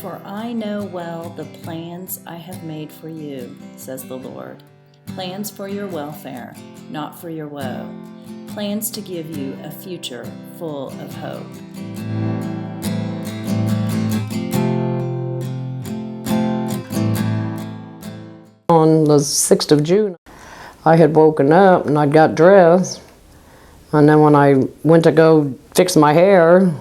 For I know well the plans I have made for you, says the Lord. Plans for your welfare, not for your woe. Plans to give you a future full of hope. On the 6th of June, I had woken up and I got dressed. And then when I went to go fix my hair,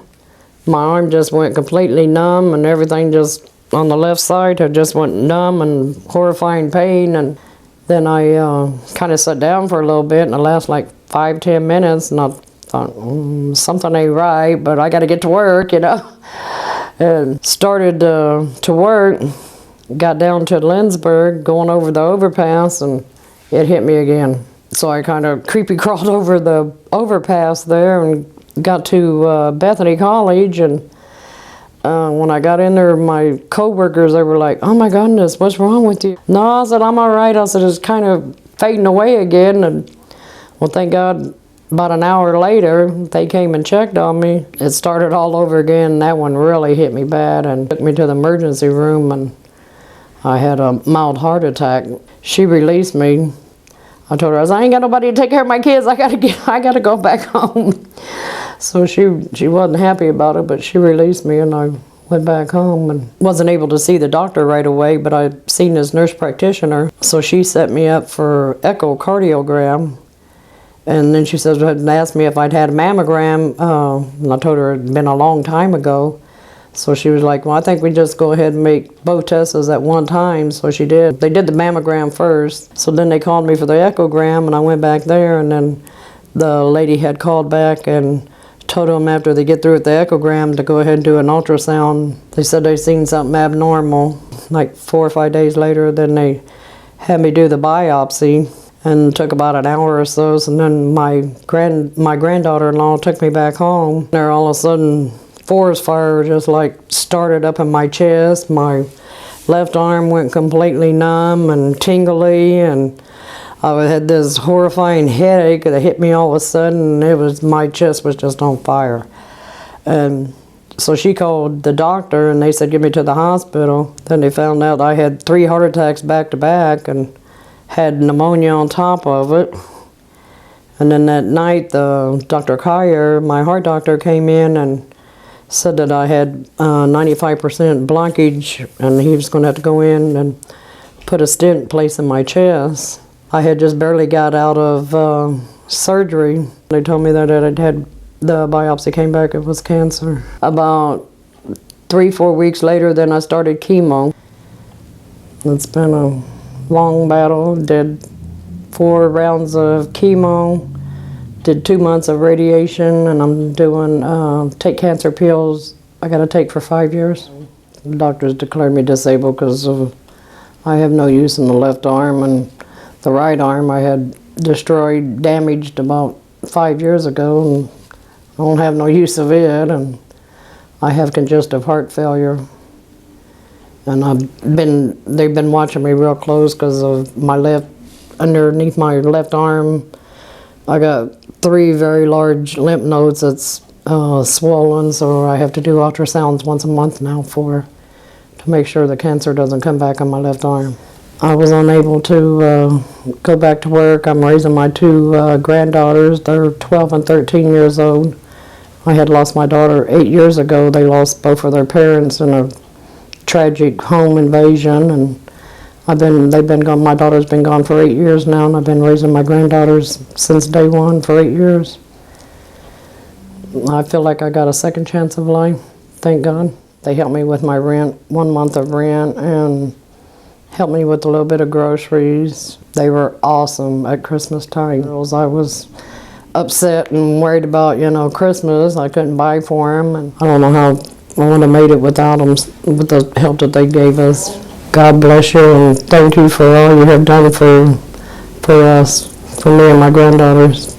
my arm just went completely numb and everything just on the left side had just went numb and horrifying pain. And then I kind of sat down for a little bit and it lasted like 5-10 minutes and I thought, something ain't right, but I got to get to work, you know. And started to work, got down to Lindsborg, going over the overpass, and it hit me again. So I kind of creepy crawled over the overpass there and got to Bethany College, and when I got in there, my co-workers, they were like, "Oh my goodness, what's wrong with you?" No, I said, "I'm all right." I said, "It's kind of fading away again." And well, thank God, about an hour later, they came and checked on me. It started all over again. That one really hit me bad and took me to the emergency room, and I had a mild heart attack. She released me. I told her, I ain't got nobody to take care of my kids. I gotta go back home. So she wasn't happy about it, but she released me and I went back home and wasn't able to see the doctor right away, but I'd seen his nurse practitioner. So she set me up for echocardiogram. And then she said, asked me if I'd had a mammogram, and I told her it had been a long time ago. So she was like, "Well, I think we just go ahead and make both tests at one time." So she did. They did the mammogram first. So then they called me for the echogram, and I went back there, and then the lady had called back and told them after they get through with the echogram to go ahead and do an ultrasound. They said they seen something abnormal. Like 4 or 5 days later, then they had me do the biopsy, and it took about an hour or so. And then my granddaughter-in-law took me back home. There all of a sudden, forest fire just like started up in my chest. My left arm went completely numb and tingly, and I had this horrifying headache that hit me all of a sudden, and my chest was just on fire. And so she called the doctor and they said, "Get me to the hospital." Then they found out I had 3 heart attacks back to back and had pneumonia on top of it. And then that night, Dr. Kyer, my heart doctor, came in and said that I had 95% blockage, and he was going to have to go in and put a stent place in my chest. I had just barely got out of surgery. They told me that it had, the biopsy came back, it was cancer. About 3-4 weeks later, then I started chemo. It's been a long battle. Did 4 rounds of chemo. Did 2 months of radiation, and I'm doing take cancer pills I got to take for 5 years. The doctors declared me disabled because I have no use in the left arm, and the right arm I had destroyed, damaged about 5 years ago, and I don't have no use of it, and I have congestive heart failure. And they've been watching me real close because of underneath my left arm, I got 3 very large lymph nodes that's swollen, so I have to do ultrasounds once a month now to make sure the cancer doesn't come back on my left arm. I was unable to go back to work. I'm raising my 2 granddaughters. They're 12 and 13 years old. I had lost my daughter 8 years ago. They lost both of their parents in a tragic home invasion, and they've been gone. My daughter's been gone for 8 years now, and I've been raising my granddaughters since day one for 8 years. I feel like I got a second chance of life, thank God. They helped me with my rent, 1 month of rent, and helped me with a little bit of groceries. They were awesome at Christmas time. I was upset and worried about, Christmas. I couldn't buy for them, and I don't know how I would have made it without them, with the help that they gave us. God bless you, and thank you for all you have done for us, for me and my granddaughters.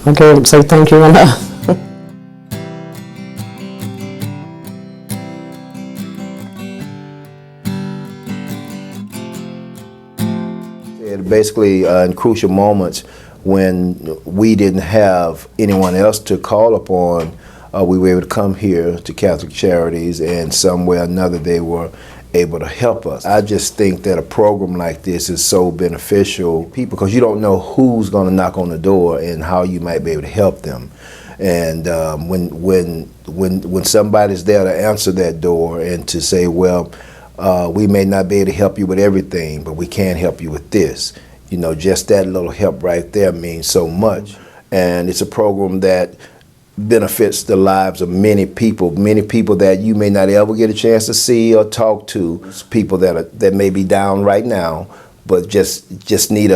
I can't say thank you enough. Basically, in crucial moments when we didn't have anyone else to call upon, we were able to come here to Catholic Charities, and some way or another they were able to help us. I just think that a program like this is so beneficial, people, because you don't know who's going to knock on the door and how you might be able to help them. And when somebody's there to answer that door and to say, well, we may not be able to help you with everything, but we can help you with this. You know, just that little help right there means so much. And it's a program that benefits the lives of many people that you may not ever get a chance to see or talk to. It's people that may be down right now, but just need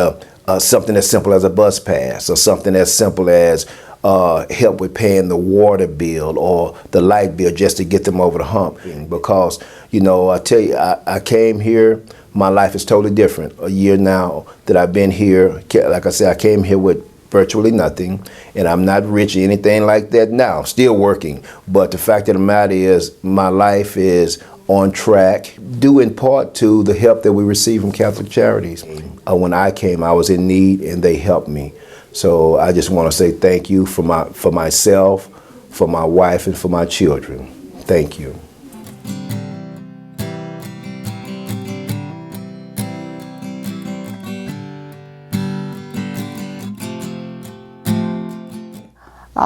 something as simple as a bus pass, or something as simple as help with paying the water bill or the light bill, just to get them over the hump. Because, you know, I tell you, I came here, my life is totally different. A year now that I've been here, like I said, I came here with virtually nothing, and I'm not rich or anything like that now. I'm still working, but the fact of the matter is my life is on track, due in part to the help that we receive from Catholic Charities. When I came, I was in need, and they helped me. So I just want to say thank you for myself, for my wife, and for my children. Thank you.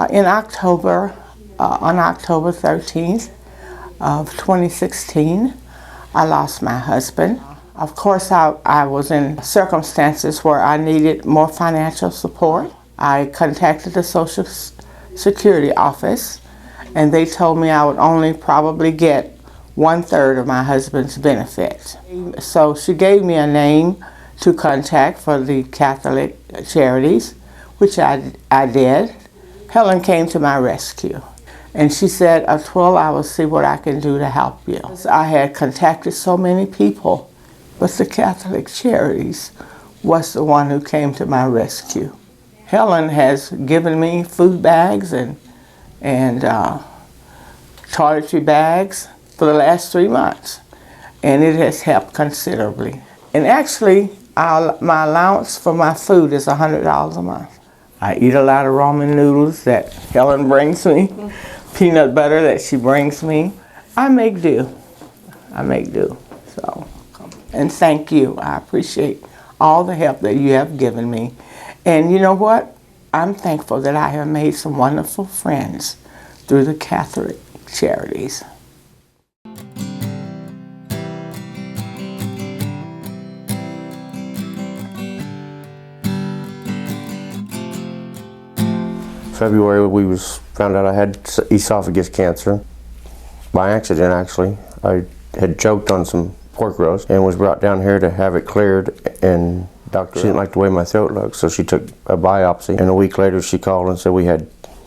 In October, on October 13th of 2016, I lost my husband. Of course, I was in circumstances where I needed more financial support. I contacted the Social Security office, and they told me I would only probably get 1/3 of my husband's benefits. So she gave me a name to contact for the Catholic Charities, which I did. Helen came to my rescue, and she said, "Well, I will see what I can do to help you." I had contacted so many people, but the Catholic Charities was the one who came to my rescue. Helen has given me food bags and toiletry bags for the last 3 months, and it has helped considerably. And actually, my allowance for my food is $100 a month. I eat a lot of ramen noodles that Helen brings me, peanut butter that she brings me. I make do. So, and thank you. I appreciate all the help that you have given me. And you know what? I'm thankful that I have made some wonderful friends through the Catholic Charities. February, we found out I had esophagus cancer by accident. Actually, I had choked on some pork roast and was brought down here to have it cleared, and she didn't like the way my throat looked, so she took a biopsy, and a week later she called and said we had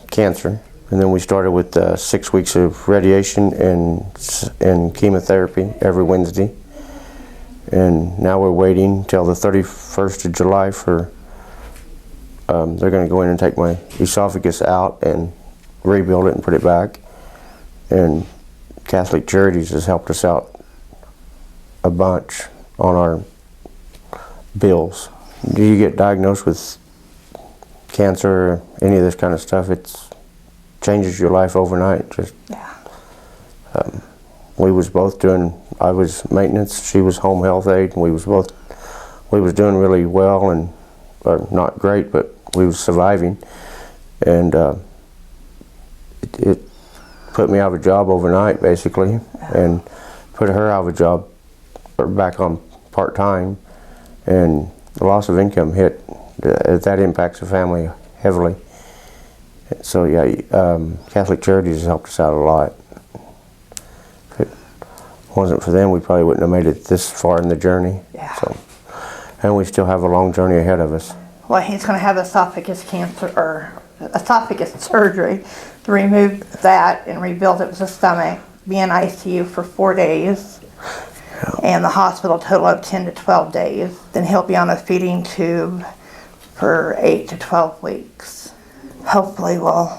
cancer. And then we started with 6 weeks of radiation and chemotherapy every Wednesday, and now we're waiting till the 31st of July for they're going to go in and take my esophagus out and rebuild it and put it back. And Catholic Charities has helped us out a bunch on our bills. Do you get diagnosed with cancer or any of this kind of stuff, it changes your life overnight. We was both doing, I was maintenance, she was home health aide, and we was doing really well, and or not great, but we was surviving, and it put me out of a job overnight, basically, and put her out of a job, or back on part-time, and the loss of income hit. That impacts the family heavily. So yeah, Catholic Charities has helped us out a lot. If it wasn't for them, we probably wouldn't have made it this far in the journey. Yeah. So, and we still have a long journey ahead of us. Well, he's going to have esophagus cancer, or esophagus surgery, to remove that and rebuild it with the stomach, be in ICU for 4 days, and the hospital total of 10 to 12 days. Then he'll be on a feeding tube for 8 to 12 weeks. Hopefully we'll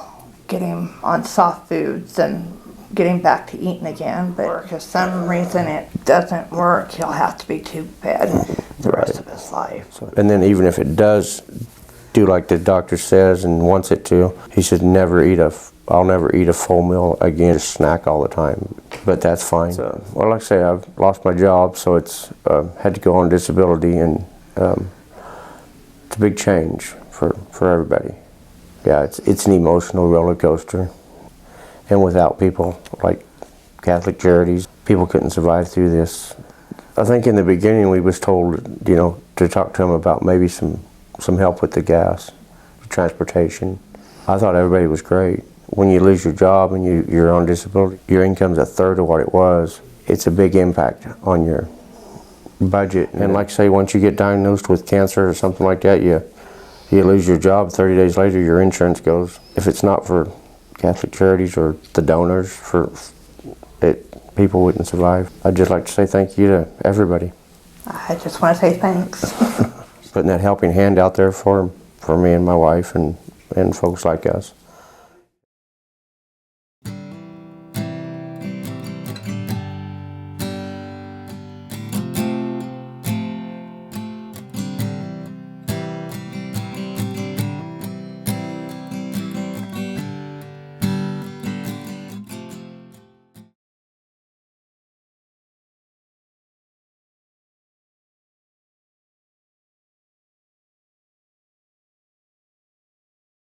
get him on soft foods and get him back to eating again, but if for some reason it doesn't work, he'll have to be tube fed the rest of his life. And then even if it does do like the doctor says and wants it to, he should never eat a I'll never eat a full meal again, just snack all the time, but that's fine. So, well, like I say, I've lost my job, so it's had to go on disability, and it's a big change for everybody. Yeah, it's an emotional roller coaster, and without people like Catholic Charities, people couldn't survive through this. I think in the beginning we was told, you know, to talk to them about maybe some help with the gas, transportation. I thought everybody was great. When you lose your job and you're on disability, your income's a third of what it was. It's a big impact on your budget. And like I say, once you get diagnosed with cancer or something like that, you lose your job. 30 days later, your insurance goes. If it's not for Catholic Charities or the donors, people wouldn't survive. I'd just like to say thank you to everybody. I just want to say thanks. Putting that helping hand out there for me and my wife and folks like us.